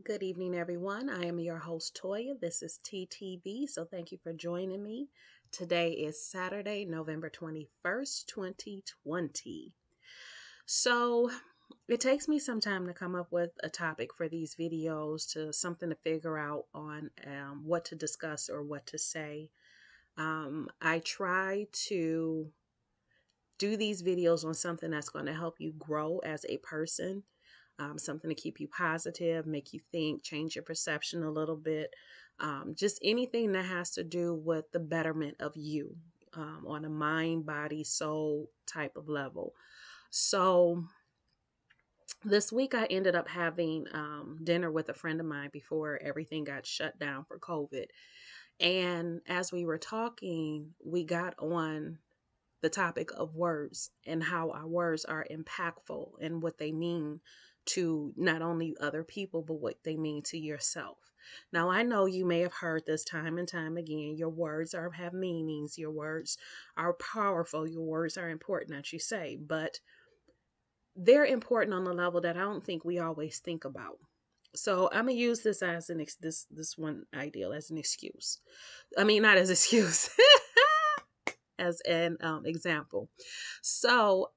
Good evening, everyone. I am your host, Toya. This is TTV, so thank you for joining me. Today is Saturday, November 21st, 2020. So, it takes me some time to come up with a topic for these videos, to something to figure out on what to discuss or what to say. I try to do these videos on something that's going to help you grow as a person, something to keep you positive, make you think, change your perception a little bit. Just anything that has to do with the betterment of you on a mind, body, soul type of level. So this week I ended up having dinner with a friend of mine before everything got shut down for COVID. And as we were talking, we got on the topic of words and how our words are impactful and what they mean to not only other people, but what they mean to yourself. Now, I know you may have heard this time and time again. Your words have meanings. Your words are powerful. Your words are important, as you say, but they're important on the level that I don't think we always think about. So I'm gonna use this as this one ideal as an excuse. I mean, not as an excuse. As an example. So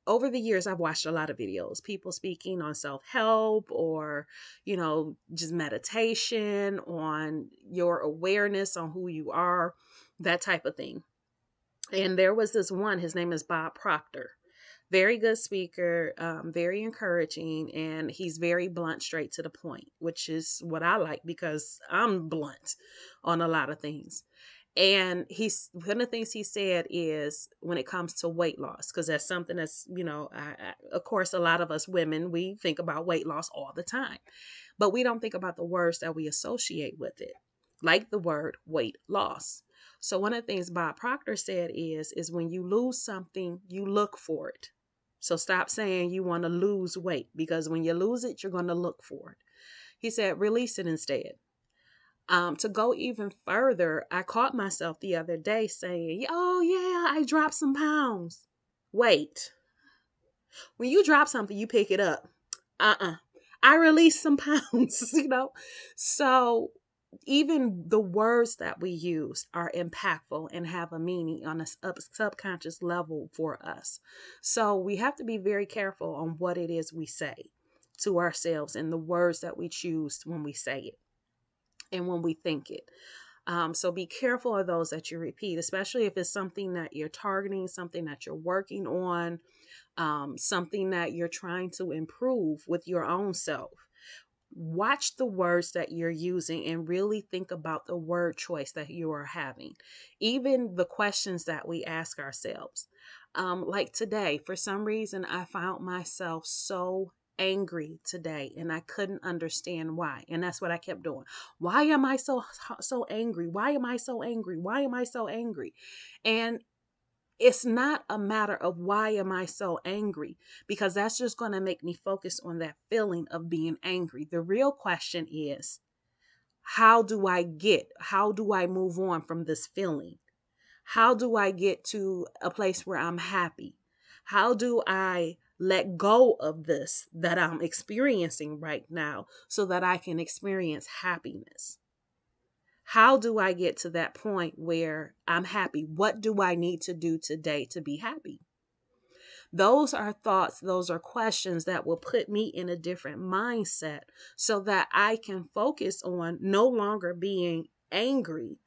over the years, I've watched a lot of videos, people speaking on self-help or, just meditation, on your awareness on who you are, that type of thing. And there was this one, his name is Bob Proctor. Very good speaker, very encouraging, and he's very blunt, straight to the point, which is what I like because I'm blunt on a lot of things. And one of the things he said is when it comes to weight loss, because that's something that's, of course, a lot of us women, we think about weight loss all the time, but we don't think about the words that we associate with it, like the word weight loss. So one of the things Bob Proctor said is when you lose something, you look for it. So stop saying you want to lose weight, because when you lose it, you're going to look for it. He said, release it instead. To go even further, I caught myself the other day saying, oh yeah, I dropped some pounds. Wait, when you drop something, you pick it up. I released some pounds, So even the words that we use are impactful and have a meaning on a subconscious level for us. So we have to be very careful on what it is we say to ourselves and the words that we choose when we say it and when we think it. So be careful of those that you repeat, especially if it's something that you're targeting, something that you're working on, something that you're trying to improve with your own self. Watch the words that you're using and really think about the word choice that you are having. Even the questions that we ask ourselves. Like today, for some reason, I found myself so angry today and I couldn't understand why. And that's what I kept doing. Why am I so angry? Why am I so angry? Why am I so angry? And it's not a matter of why am I so angry, because that's just going to make me focus on that feeling of being angry. The real question is, how do I move on from this feeling? How do I get to a place where I'm happy? How do I let go of this that I'm experiencing right now so that I can experience happiness? How do I get to that point where I'm happy? What do I need to do today to be happy? Those are thoughts, those are questions that will put me in a different mindset so that I can focus on no longer being angry,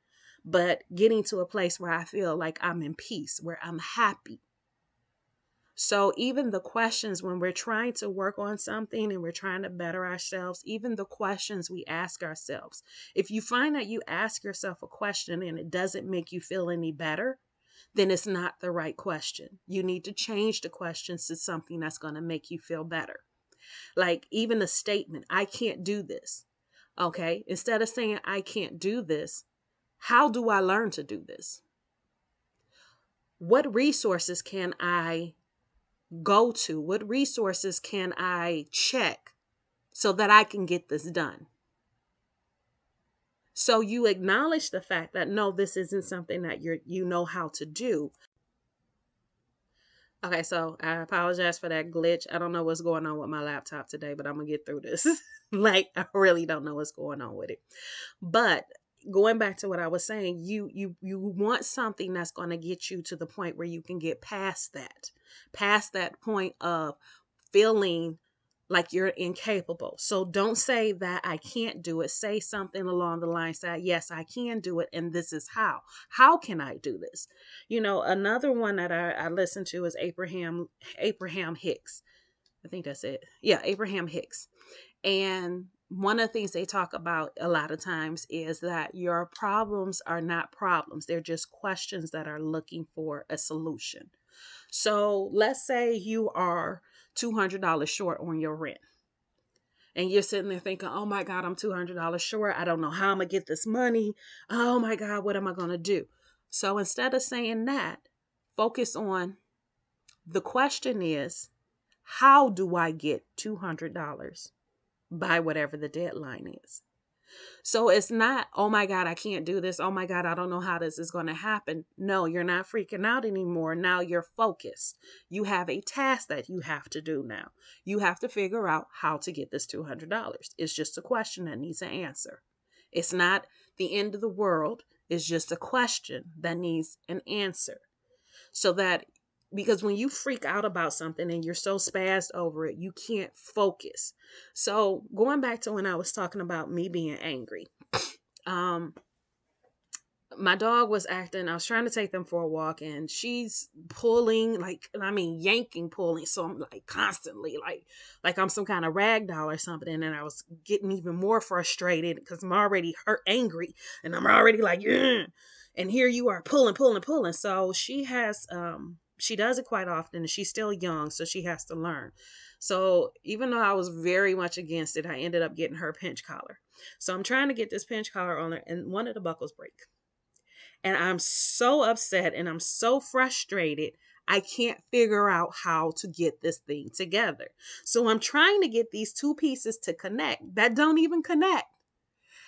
but getting to a place where I feel like I'm in peace, where I'm happy. So even the questions when we're trying to work on something and we're trying to better ourselves, even the questions we ask ourselves, if you find that you ask yourself a question and it doesn't make you feel any better, then it's not the right question. You need to change the questions to something that's going to make you feel better. Like even a statement, I can't do this. Okay. Instead of saying I can't do this, how do I learn to do this? What resources can I go to? What resources can I check so that I can get this done? So you acknowledge the fact that no, this isn't something that you know how to do. Okay, so I apologize for that glitch. I don't know what's going on with my laptop today, but I'm gonna get through this. Like, I really don't know what's going on with it. But going back to what I was saying, you want something that's going to get you to the point where you can get past that point of feeling like you're incapable. So don't say that I can't do it. Say something along the lines that, yes, I can do it, and this is how. How can I do this? Another one that I listened to is Abraham Hicks. I think that's it. Yeah, Abraham Hicks. And one of the things they talk about a lot of times is that your problems are not problems. They're just questions that are looking for a solution. So let's say you are $200 short on your rent. And you're sitting there thinking, oh my God, I'm $200 short. I don't know how I'm going to get this money. Oh my God, what am I going to do? So instead of saying that, focus on the question is, how do I get $200 by whatever the deadline is? So it's not, oh my God, I can't do this. Oh my God, I don't know how this is going to happen. No, you're not freaking out anymore. Now you're focused. You have a task that you have to do now. You have to figure out how to get this $200. It's just a question that needs an answer. It's not the end of the world. It's just a question that needs an answer. So that, because when you freak out about something and you're so spazzed over it, you can't focus. So going back to when I was talking about me being angry, um, my dog was acting, I was trying to take them for a walk, and she's pulling, like, I mean, yanking, pulling. So I'm like constantly like I'm some kind of rag doll or something. And I was getting even more frustrated because I'm already hurt, angry, and I'm already like, ugh. And here you are pulling. So she does it quite often, and she's still young, so she has to learn. So even though I was very much against it, I ended up getting her a pinch collar. So I'm trying to get this pinch collar on her, and one of the buckles break. And I'm so upset and I'm so frustrated. I can't figure out how to get this thing together. So I'm trying to get these two pieces to connect that don't even connect.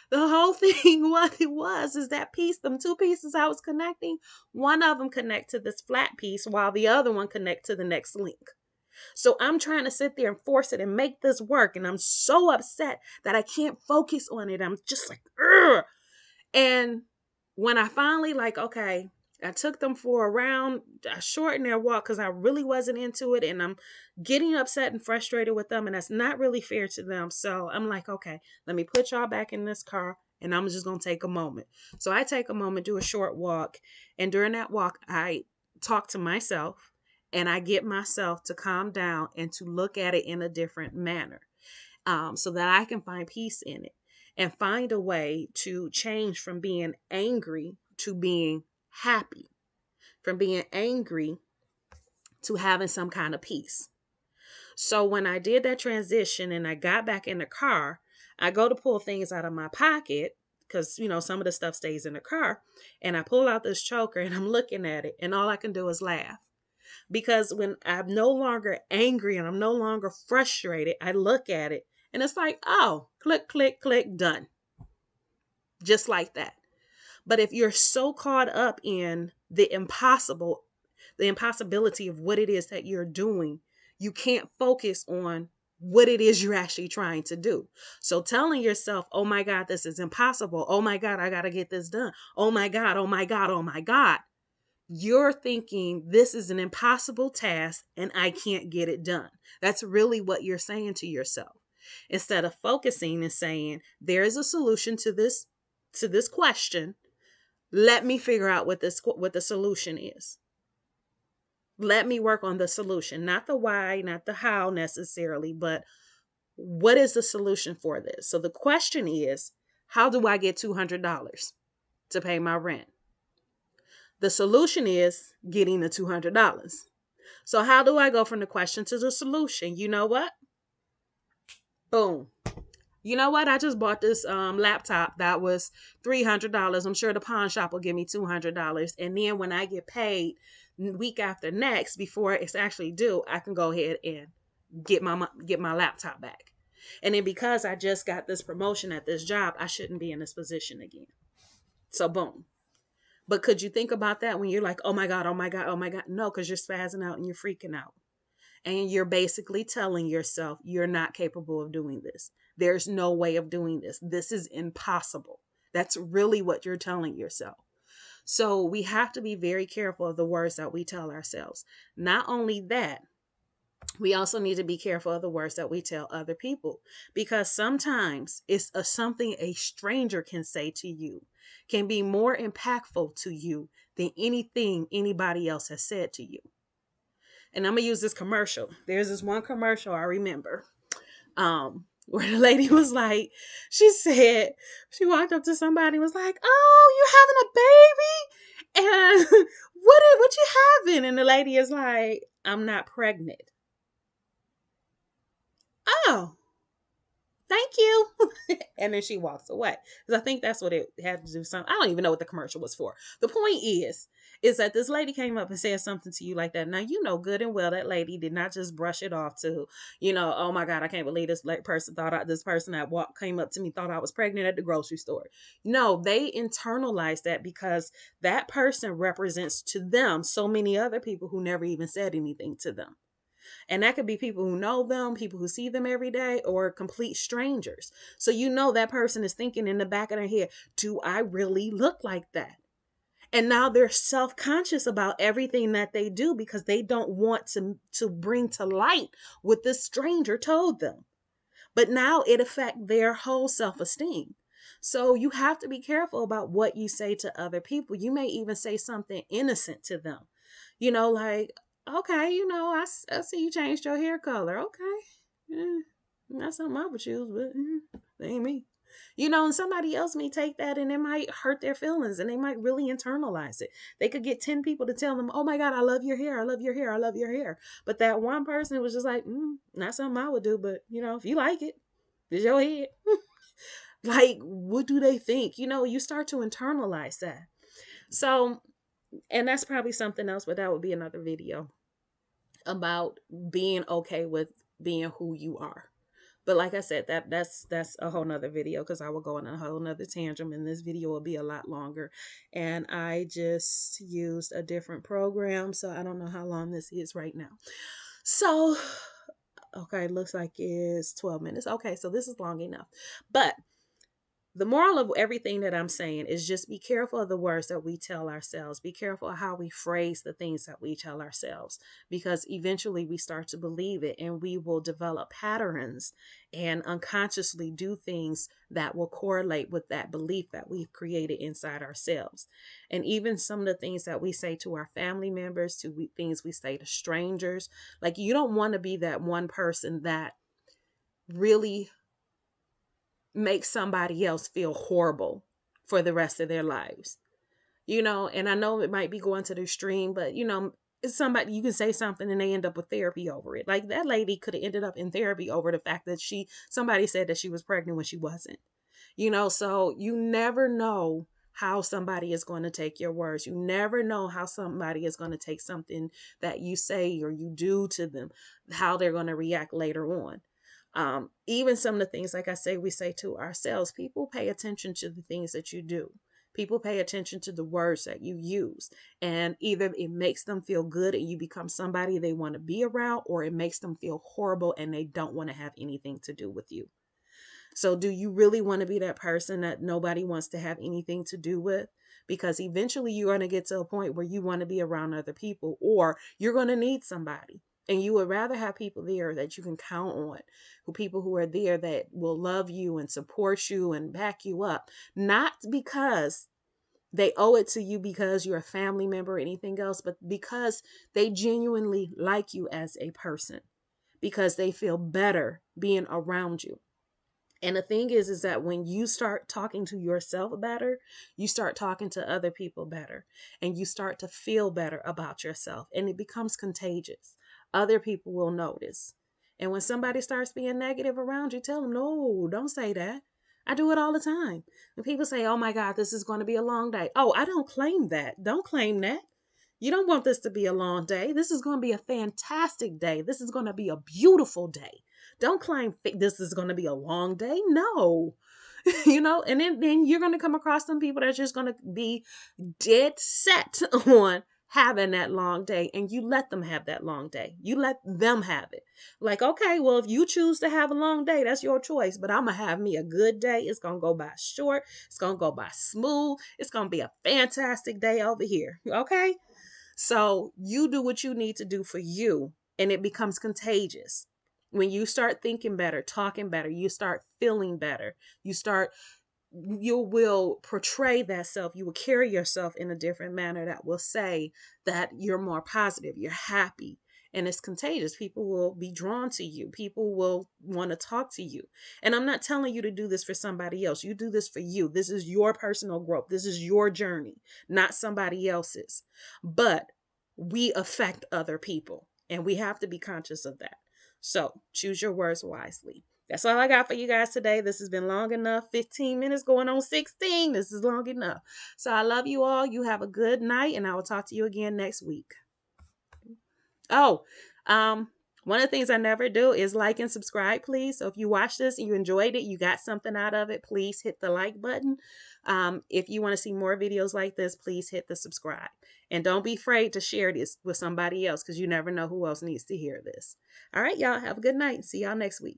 The whole thing, what it was, is that piece, them two pieces I was connecting, one of them connect to this flat piece while the other one connect to the next link. So I'm trying to sit there and force it and make this work. And I'm so upset that I can't focus on it. I'm just like, ugh. And when I finally, like, okay, I took them for a round, I shortened their walk because I really wasn't into it. And I'm getting upset and frustrated with them. And that's not really fair to them. So I'm like, okay, let me put y'all back in this car. And I'm just going to take a moment. So I take a moment, do a short walk. And during that walk, I talk to myself and I get myself to calm down and to look at it in a different manner, so that I can find peace in it and find a way to change from being angry to being happy, from being angry to having some kind of peace. So when I did that transition and I got back in the car, I go to pull things out of my pocket because, some of the stuff stays in the car. And I pull out this choker and I'm looking at it, and all I can do is laugh. Because when I'm no longer angry and I'm no longer frustrated, I look at it and it's like, oh, click, click, click, done. Just like that. But if you're so caught up in the impossibility of what it is that you're doing, you can't focus on what it is you're actually trying to do. So telling yourself, oh my God, this is impossible. Oh my God, I got to get this done. Oh my God, oh my God, oh my God. You're thinking this is an impossible task and I can't get it done. That's really what you're saying to yourself. Instead of focusing and saying, there is a solution to this question. Let me figure out what the solution is. Let me work on the solution, not the why, not the how necessarily, but what is the solution for this? So the question is, how do I get $200 to pay my rent? The solution is getting the $200. So how do I go from the question to the solution? You know what? Boom. You know what? I just bought this laptop that was $300. I'm sure the pawn shop will give me $200. And then when I get paid week after next, before it's actually due, I can go ahead and get my laptop back. And then because I just got this promotion at this job, I shouldn't be in this position again. So boom. But could you think about that when you're like, oh my God, oh my God, oh my God? No, because you're spazzing out and you're freaking out. And you're basically telling yourself you're not capable of doing this. There's no way of doing this. This is impossible. That's really what you're telling yourself. So we have to be very careful of the words that we tell ourselves. Not only that, we also need to be careful of the words that we tell other people, because sometimes it's something a stranger can say to you can be more impactful to you than anything anybody else has said to you. And I'm gonna use this commercial. There's this one commercial I remember, where the lady was like, she said, she walked up to somebody and was like, "Oh, you having a baby? And what you having?" And the lady is like, "I'm not pregnant." "Oh, thank you." And then she walks away. Because I think that's what it had to do. Something. I don't even know what the commercial was for. The point is that this lady came up and said something to you like that. Now, you know good and well that lady did not just brush it off to, oh my God, I can't believe this person this person that came up to me thought I was pregnant at the grocery store. No, they internalized that because that person represents to them so many other people who never even said anything to them. And that could be people who know them, people who see them every day, or complete strangers. So that person is thinking in the back of their head, do I really look like that? And now they're self-conscious about everything that they do because they don't want to bring to light what this stranger told them. But now it affects their whole self-esteem. So you have to be careful about what you say to other people. You may even say something innocent to them. Like, okay, I see you changed your hair color. Okay. Not something I would choose, but that ain't me. And somebody else may take that and it might hurt their feelings and they might really internalize it. They could get 10 people to tell them, oh my God, I love your hair. I love your hair. I love your hair. But that one person was just like, not something I would do, but if you like it, it's your head. Like, what do they think? You start to internalize that. So, and that's probably something else, but that would be another video about being okay with being who you are. But like I said, that's a whole nother video because I will go on a whole nother tangent and this video will be a lot longer. And I just used a different program, so I don't know how long this is right now. So, okay, looks like it's 12 minutes. Okay, so this is long enough. But the moral of everything that I'm saying is just be careful of the words that we tell ourselves. Be careful of how we phrase the things that we tell ourselves, because eventually we start to believe it and we will develop patterns and unconsciously do things that will correlate with that belief that we've created inside ourselves. And even some of the things that we say to our family members, things we say to strangers, like you don't want to be that one person that really make somebody else feel horrible for the rest of their lives. And I know it might be going to the extreme, but it's somebody you can say something and they end up with therapy over it. Like that lady could have ended up in therapy over the fact that somebody said that she was pregnant when she wasn't. So you never know how somebody is going to take your words. You never know how somebody is going to take something that you say or you do to them, how they're going to react later on. Even some of the things, like I say, we say to ourselves, people pay attention to the things that you do. People pay attention to the words that you use. And either it makes them feel good and you become somebody they want to be around, or it makes them feel horrible and they don't want to have anything to do with you. So do you really want to be that person that nobody wants to have anything to do with? Because eventually you're going to get to a point where you want to be around other people, or you're going to need somebody. And you would rather have people there that you can count on, people who are there that will love you and support you and back you up, not because they owe it to you because you're a family member or anything else, but because they genuinely like you as a person, because they feel better being around you. And the thing is that when you start talking to yourself better, you start talking to other people better, and you start to feel better about yourself, and it becomes contagious. Other people will notice. And when somebody starts being negative around you, tell them, no, don't say that. I do it all the time. When people say, oh my God, this is going to be a long day. Oh, I don't claim that. Don't claim that. You don't want this to be a long day. This is going to be a fantastic day. This is going to be a beautiful day. Don't claim this is going to be a long day. No. and then you're going to come across some people that's just going to be dead set on having that long day, and you let them have that long day. You let them have it. Like, okay, well, if you choose to have a long day, that's your choice, but I'm going to have me a good day. It's going to go by short. It's going to go by smooth. It's going to be a fantastic day over here. Okay? So you do what you need to do for you, and it becomes contagious. When you start thinking better, talking better, you start feeling better. You will portray that self. You will carry yourself in a different manner that will say that you're more positive, you're happy, and it's contagious. People will be drawn to you. People will want to talk to you. And I'm not telling you to do this for somebody else. You do this for you. This is your personal growth. This is your journey, not somebody else's. But we affect other people, and we have to be conscious of that. So choose your words wisely. That's all I got for you guys today. This has been long enough. 15 minutes going on 16. This is long enough. So I love you all. You have a good night, and I will talk to you again next week. Oh, one of the things I never do is like and subscribe, please. So if you watched this and you enjoyed it, you got something out of it, please hit the like button. If you want to see more videos like this, please hit the subscribe. And don't be afraid to share this with somebody else, because you never know who else needs to hear this. All right, y'all. Have a good night. See y'all next week.